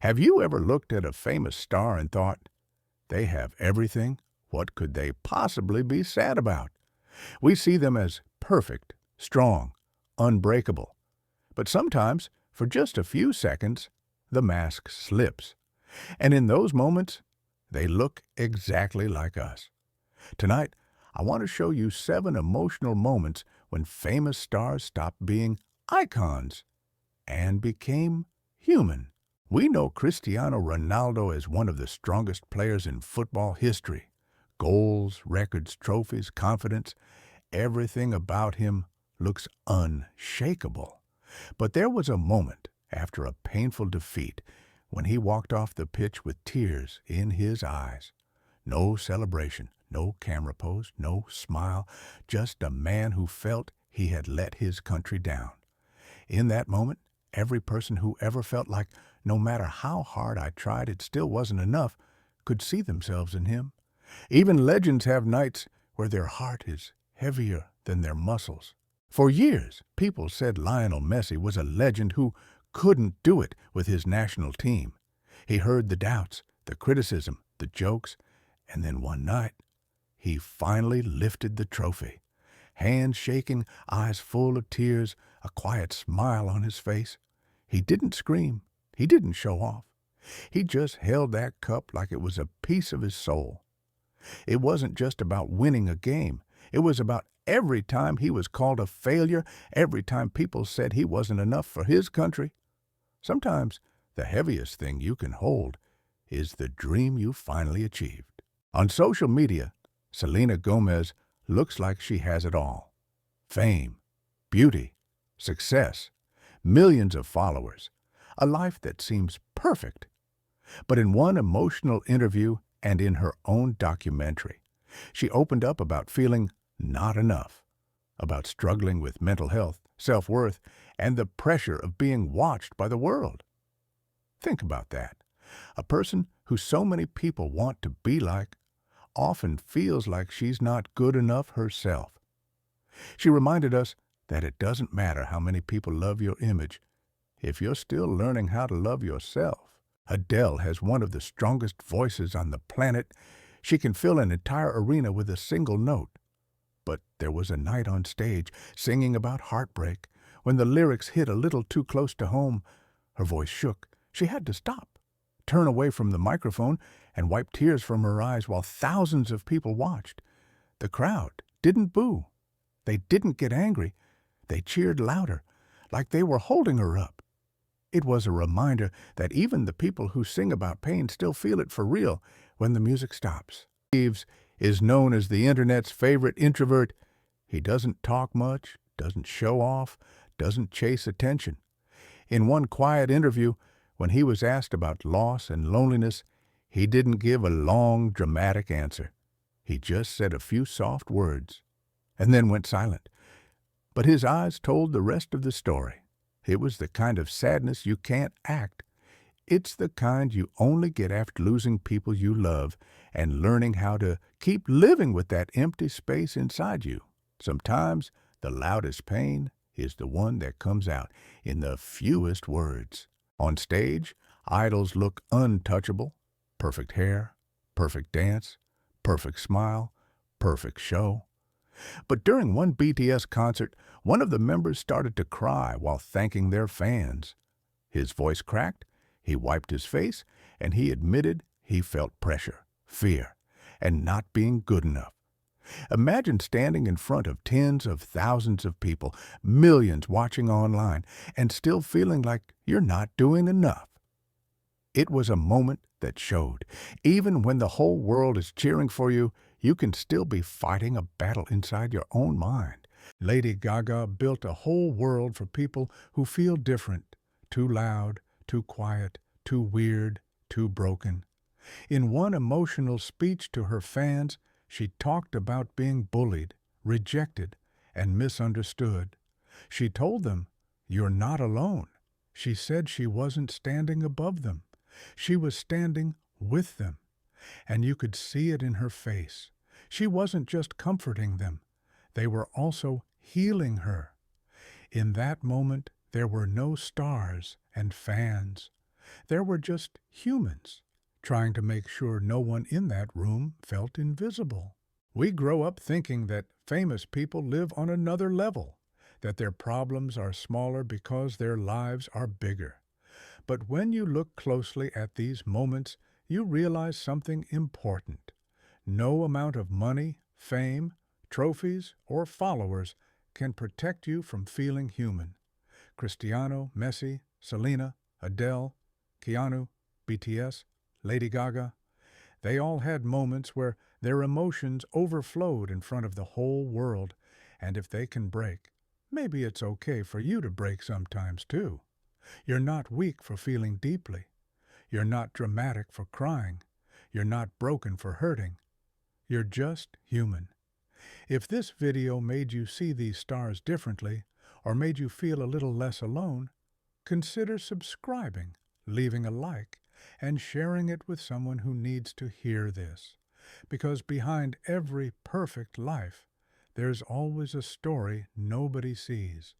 Have you ever looked at a famous star and thought, they have everything? What could they possibly be sad about? We see them as perfect, strong, unbreakable. But sometimes, for just a few seconds, the mask slips. And in those moments, they look exactly like us. Tonight, I want to show you 7 emotional moments when famous stars stopped being icons and became human. We know Cristiano Ronaldo as one of the strongest players in football history. Goals, records, trophies, confidence, everything about him looks unshakable. But there was a moment after a painful defeat when he walked off the pitch with tears in his eyes. No celebration, no camera pose, no smile, just a man who felt he had let his country down. In that moment, every person who ever felt like no matter how hard I tried, it still wasn't enough, could see themselves in him. Even legends have nights where their heart is heavier than their muscles. For years, people said Lionel Messi was a legend who couldn't do it with his national team. He heard the doubts, the criticism, the jokes, and then one night, he finally lifted the trophy. Hands shaking, eyes full of tears, a quiet smile on his face. He didn't scream. He didn't show off. He just held that cup like it was a piece of his soul. It wasn't just about winning a game. It was about every time he was called a failure, every time people said he wasn't enough for his country. Sometimes the heaviest thing you can hold is the dream you finally achieved. On social media, Selena Gomez looks like she has it all. Fame, beauty, success, millions of followers, a life that seems perfect. But in one emotional interview and in her own documentary, she opened up about feeling not enough, about struggling with mental health, self-worth, and the pressure of being watched by the world. Think about that. A person who so many people want to be like often feels like she's not good enough herself. She reminded us that it doesn't matter how many people love your image if you're still learning how to love yourself. Adele has one of the strongest voices on the planet. She can fill an entire arena with a single note. But there was a night on stage singing about heartbreak. When the lyrics hit a little too close to home, her voice shook. She had to stop, turn away from the microphone, and wipe tears from her eyes while thousands of people watched. The crowd didn't boo. They didn't get angry. They cheered louder, like they were holding her up. It was a reminder that even the people who sing about pain still feel it for real when the music stops. Steve is known as the internet's favorite introvert. He doesn't talk much, doesn't show off, doesn't chase attention. In one quiet interview, when he was asked about loss and loneliness, he didn't give a long, dramatic answer. He just said a few soft words and then went silent. But his eyes told the rest of the story. It was the kind of sadness you can't act. It's the kind you only get after losing people you love and learning how to keep living with that empty space inside you. Sometimes the loudest pain is the one that comes out in the fewest words. On stage, idols look untouchable. Perfect hair, perfect dance, perfect smile, perfect show. But during one BTS concert, one of the members started to cry while thanking their fans. His voice cracked, he wiped his face, and he admitted he felt pressure, fear, and not being good enough. Imagine standing in front of tens of thousands of people, millions watching online, and still feeling like you're not doing enough. It was a moment that showed, even when the whole world is cheering for you, you can still be fighting a battle inside your own mind. Lady Gaga built a whole world for people who feel different, too loud, too quiet, too weird, too broken. In one emotional speech to her fans, she talked about being bullied, rejected, and misunderstood. She told them, "You're not alone." She said she wasn't standing above them. She was standing with them, and you could see it in her face. She wasn't just comforting them. They were also healing her. In that moment, there were no stars and fans. There were just humans trying to make sure no one in that room felt invisible. We grow up thinking that famous people live on another level, that their problems are smaller because their lives are bigger. But when you look closely at these moments, you realize something important. No amount of money, fame, trophies, or followers can protect you from feeling human. Cristiano, Messi, Selena, Adele, Keanu, BTS, Lady Gaga, they all had moments where their emotions overflowed in front of the whole world, and if they can break, maybe it's okay for you to break sometimes too. You're not weak for feeling deeply. You're not dramatic for crying. You're not broken for hurting. You're just human. If this video made you see these stars differently, or made you feel a little less alone, consider subscribing, leaving a like, and sharing it with someone who needs to hear this. Because behind every perfect life, there's always a story nobody sees.